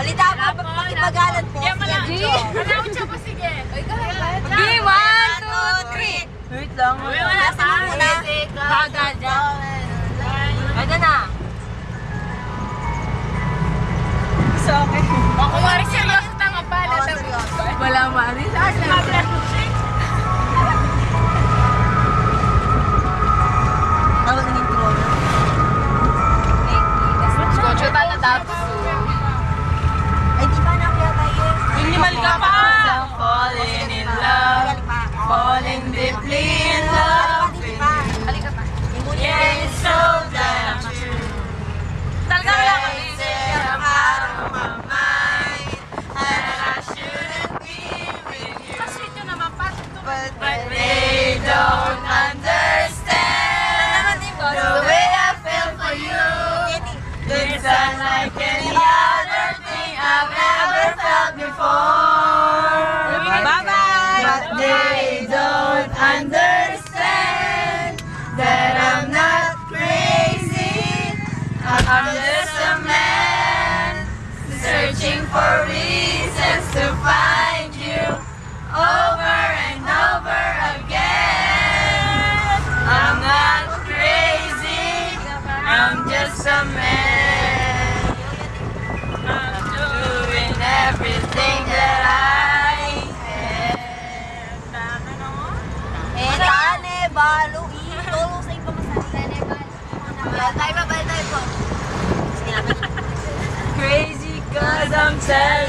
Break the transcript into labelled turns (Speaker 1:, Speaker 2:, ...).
Speaker 1: Halita po, magpagalan po.
Speaker 2: G.
Speaker 3: Ano siya po, sige.
Speaker 2: G, 1, 2, 3.
Speaker 1: Wait lang.
Speaker 3: Wala
Speaker 1: Nasa mo muna.
Speaker 2: Bagal dyan. Ito na.
Speaker 1: Sa akin.
Speaker 3: O, kung wari seryoso tanga pa.
Speaker 2: Wala mali.
Speaker 1: Ako nang intro na.
Speaker 3: Skocho na tapos.
Speaker 1: Ay, di ba nakaya tayo?
Speaker 3: Minimal ka pa.
Speaker 1: Falling in love.
Speaker 3: Falling deeply in love.
Speaker 1: Halika pa.
Speaker 3: Yeah, it's so damn true. Talaga lang kami.
Speaker 1: I'm out of my mind. And I shouldn't be with you.
Speaker 3: Kasi ito naman, pasok to.
Speaker 1: But they don't understand the way I feel for you. It's unlike any other thing I've ever felt before.
Speaker 2: Bye-bye.
Speaker 1: But they don't understand that I'm not crazy. I'm just a man searching for reasons to find you over and over again. I'm not crazy. I'm just a man. I'm doing everything that I can. Tane, balo, itolo sa iba masali. Balo tayo po.
Speaker 2: Crazy
Speaker 1: Cause I'm telling